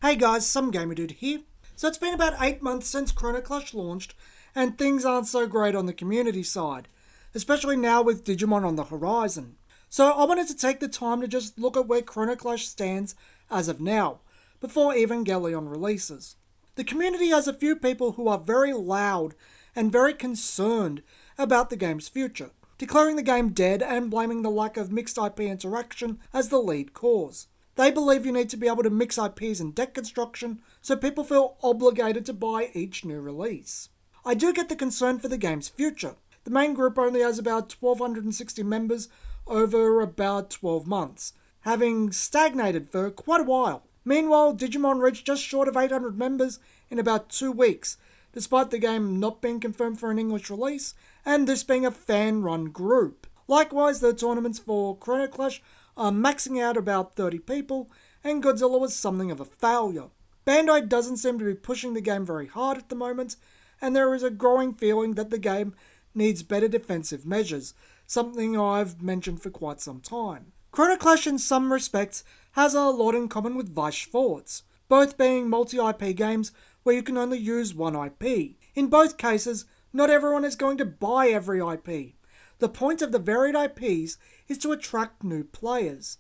Hey guys, some gamer dude here. So it's been about 8 months since Chrono Clash launched, and things aren't so great on the community side, especially now with Digimon on the horizon. So I wanted to take the time to just look at where Chrono Clash stands as of now, before Evangelion releases. The community has a few people who are very loud and very concerned about the game's future, declaring the game dead and blaming the lack of mixed IP interaction as the lead cause. They believe you need to be able to mix IPs and deck construction, so people feel obligated to buy each new release. I do get the concern for the game's future. The main group only has about 1,260 members over about 12 months, having stagnated for quite a while. Meanwhile, Digimon reached just short of 800 members in about 2 weeks, despite the game not being confirmed for an English release, and this being a fan-run group. Likewise, the tournaments for Chrono Clash are maxing out about 30 people, and Godzilla was something of a failure. Bandai doesn't seem to be pushing the game very hard at the moment, and there is a growing feeling that the game needs better defensive measures, something I've mentioned for quite some time. Chrono Clash in some respects has a lot in common with Vice Forts, both being multi-IP games where you can only use one IP. In both cases, not everyone is going to buy every IP. The point of the varied IPs is to attract new players.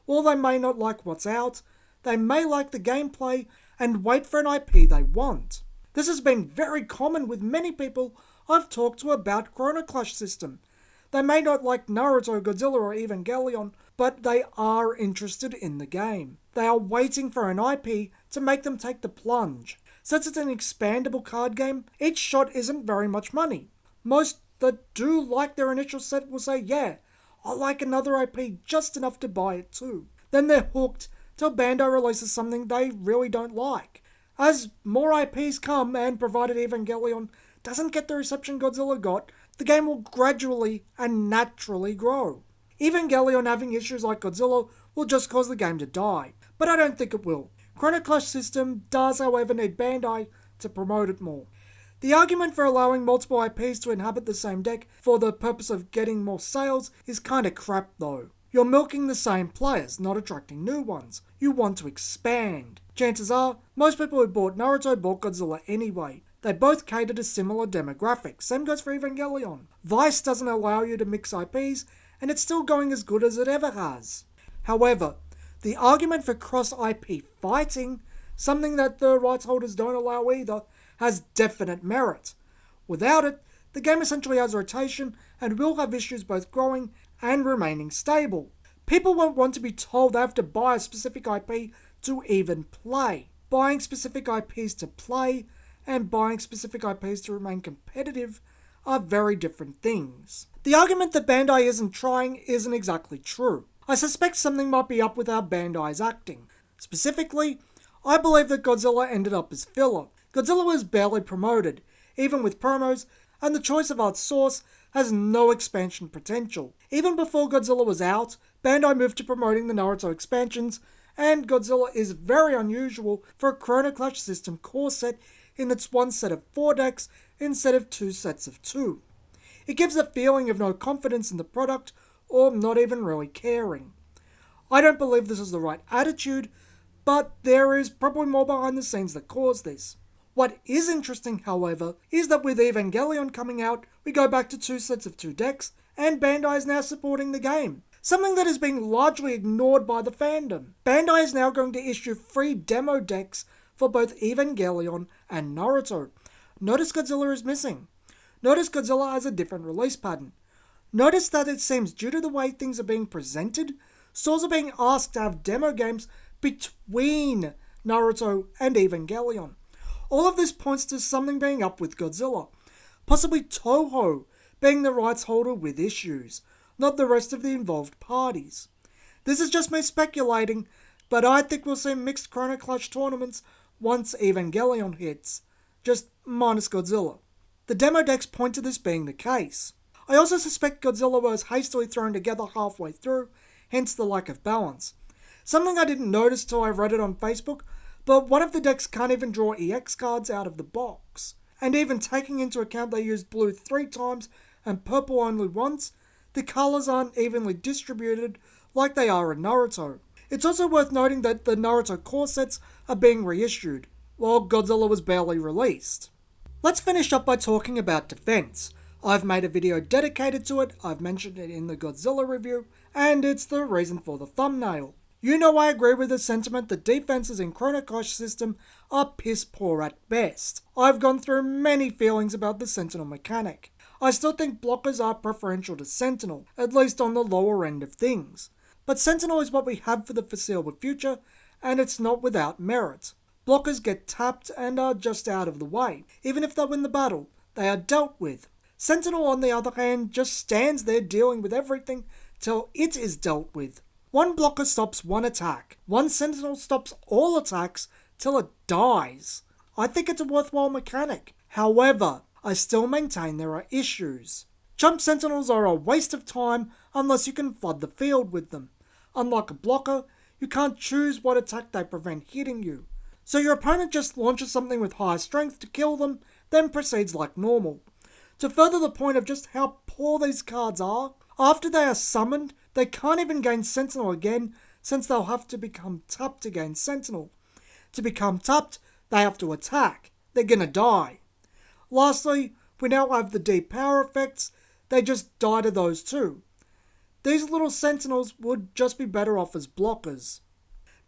While they may not like what's out, they may like the gameplay and wait for an IP they want. This has been very common with many people I've talked to about Chrono Clash System. They may not like Naruto, Godzilla or Evangelion, but they are interested in the game. They are waiting for an IP to make them take the plunge. Since it's an expandable card game, each shot isn't very much money. Most that do like their initial set will say, yeah, I like another IP just enough to buy it too. Then they're hooked till Bandai releases something they really don't like. As more IPs come, and provided Evangelion doesn't get the reception Godzilla got, the game will gradually and naturally grow. Evangelion having issues like Godzilla will just cause the game to die, but I don't think it will. Chrono Clash System does, however, need Bandai to promote it more. The argument for allowing multiple IPs to inhabit the same deck for the purpose of getting more sales is kinda crap though. You're milking the same players, not attracting new ones. You want to expand. Chances are, most people who bought Naruto bought Godzilla anyway. They both cater to similar demographics. Same goes for Evangelion. Vice doesn't allow you to mix IPs, and it's still going as good as it ever has. However, the argument for cross-IP fighting, something that the rights holders don't allow either, has definite merit. Without it, the game essentially has rotation and will have issues both growing and remaining stable. People won't want to be told they have to buy a specific IP to even play. Buying specific IPs to play and buying specific IPs to remain competitive are very different things. The argument that Bandai isn't trying isn't exactly true. I suspect something might be up with how Bandai is acting. Specifically, I believe that Godzilla ended up as filler. Godzilla was barely promoted, even with promos, and the choice of art source has no expansion potential. Even before Godzilla was out, Bandai moved to promoting the Naruto expansions, and Godzilla is very unusual for a Chrono Clash System core set in its one set of 4 decks instead of 2 sets of 2. It gives a feeling of no confidence in the product, or not even really caring. I don't believe this is the right attitude, but there is probably more behind the scenes that caused this. What is interesting, however, is that with Evangelion coming out, we go back to 2 sets of 2 decks, and Bandai is now supporting the game. Something that is being largely ignored by the fandom. Bandai is now going to issue free demo decks for both Evangelion and Naruto. Notice Godzilla is missing. Notice Godzilla has a different release pattern. Notice that it seems due to the way things are being presented, stores are being asked to have demo games between Naruto and Evangelion. All of this points to something being up with Godzilla. Possibly Toho being the rights holder with issues, not the rest of the involved parties. This is just me speculating, but I think we'll see mixed Chrono Clash tournaments once Evangelion hits, just minus Godzilla. The demo decks point to this being the case. I also suspect Godzilla was hastily thrown together halfway through, hence the lack of balance. Something I didn't notice till I read it on Facebook, but one of the decks can't even draw EX cards out of the box. And even taking into account they used blue 3 times and purple only once, the colours aren't evenly distributed like they are in Naruto. It's also worth noting that the Naruto core sets are being reissued, while Godzilla was barely released. Let's finish up by talking about defense. I've made a video dedicated to it, I've mentioned it in the Godzilla review, and it's the reason for the thumbnail. You know I agree with the sentiment that defenses in Chrono Clash System are piss poor at best. I've gone through many feelings about the Sentinel mechanic. I still think blockers are preferential to Sentinel, at least on the lower end of things. But Sentinel is what we have for the foreseeable future, and it's not without merit. Blockers get tapped and are just out of the way. Even if they win the battle, they are dealt with. Sentinel, on the other hand, just stands there dealing with everything till it is dealt with. One blocker stops one attack. One Sentinel stops all attacks till it dies. I think it's a worthwhile mechanic. However, I still maintain there are issues. Jump Sentinels are a waste of time unless you can flood the field with them. Unlike a blocker, you can't choose what attack they prevent hitting you. So your opponent just launches something with high strength to kill them, then proceeds like normal. To further the point of just how poor these cards are, after they are summoned, they can't even gain Sentinel again, since they'll have to become tapped to gain Sentinel. To become tapped, they have to attack. They're gonna die. Lastly, we now have the deep power effects. They just die to those too. These little Sentinels would just be better off as blockers.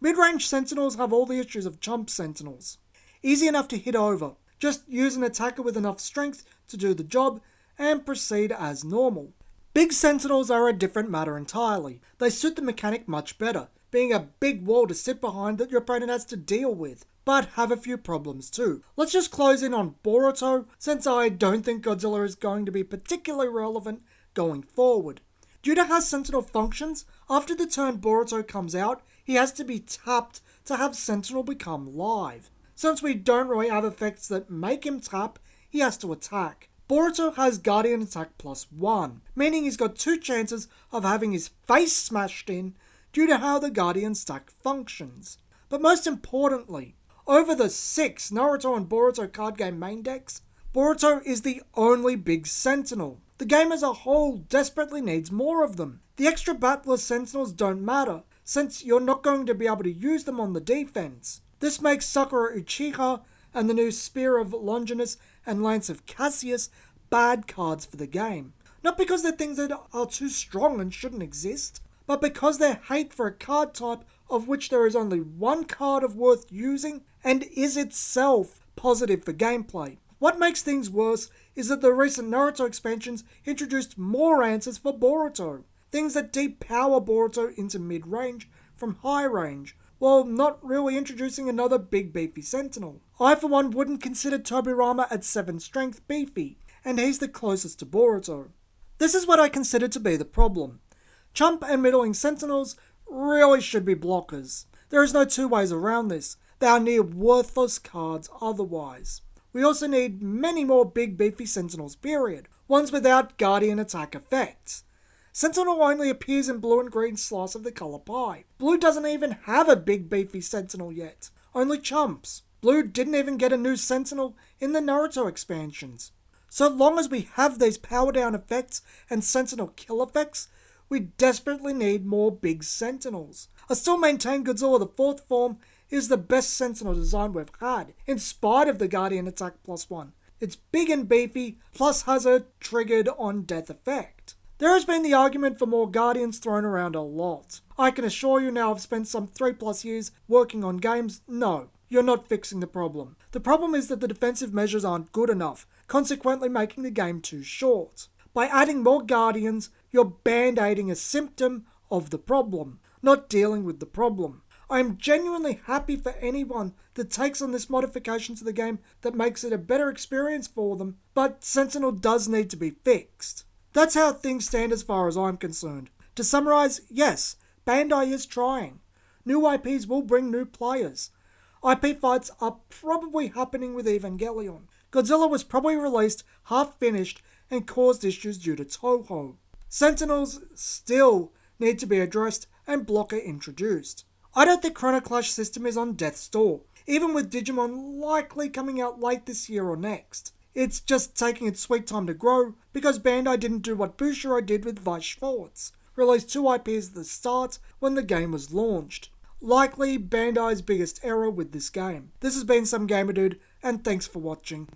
Mid-range Sentinels have all the issues of Jump Sentinels. Easy enough to hit over. Just use an attacker with enough strength to do the job and proceed as normal. Big Sentinels are a different matter entirely. They suit the mechanic much better, being a big wall to sit behind that your opponent has to deal with, but have a few problems too. Let's just close in on Boruto, since I don't think Godzilla is going to be particularly relevant going forward. Due to how Sentinel functions, after the turn Boruto comes out, he has to be tapped to have Sentinel become live. Since we don't really have effects that make him tap, he has to attack. Boruto has Guardian Attack +1, meaning he's got 2 chances of having his face smashed in due to how the Guardian stack functions. But most importantly, over the 6 Naruto and Boruto card game main decks, Boruto is the only big Sentinel. The game as a whole desperately needs more of them. The extra battler Sentinels don't matter, since you're not going to be able to use them on the defense. This makes Sakura Uchiha and the new Spear of Longinus and Lance of Cassius bad cards for the game. Not because they're things that are too strong and shouldn't exist, but because they're hate for a card type of which there is only one card of worth using and is itself positive for gameplay. What makes things worse is that the recent Naruto expansions introduced more answers for Boruto. Things that deep power Boruto into mid-range from high range, while not really introducing another big beefy Sentinel. I for one wouldn't consider Tobirama at 7 strength beefy, and he's the closest to Boruto. This is what I consider to be the problem. Chump and middling Sentinels really should be blockers. There is no two ways around this. They are near worthless cards otherwise. We also need many more big beefy Sentinels period, ones without Guardian attack effects. Sentinel only appears in blue and green slice of the colour pie. Blue doesn't even have a big beefy Sentinel yet, only chumps. Blue didn't even get a new Sentinel in the Naruto expansions. So long as we have these power down effects and Sentinel kill effects, we desperately need more big Sentinels. I still maintain Godzilla the 4th form is the best Sentinel design we've had, in spite of the Guardian Attack +1. It's big and beefy, plus has a triggered on death effect. There has been the argument for more Guardians thrown around a lot. I can assure you now I've spent some 3+ years working on games, no, you're not fixing the problem. The problem is that the defensive measures aren't good enough, consequently making the game too short. By adding more Guardians, you're band-aiding a symptom of the problem, not dealing with the problem. I am genuinely happy for anyone that takes on this modification to the game that makes it a better experience for them, but Sentinel does need to be fixed. That's how things stand as far as I'm concerned. To summarise, yes, Bandai is trying. New IPs will bring new players. IP fights are probably happening with Evangelion. Godzilla was probably released half-finished and caused issues due to Toho. Sentinels still need to be addressed and blocker introduced. I don't think Chrono Clash System is on death's door, even with Digimon likely coming out late this year or next. It's just taking its sweet time to grow because Bandai didn't do what Bushiro did with Vice Forts, release 2 IPs at the start when the game was launched. Likely Bandai's biggest error with this game. This has been Some Gamer Dude, and thanks for watching.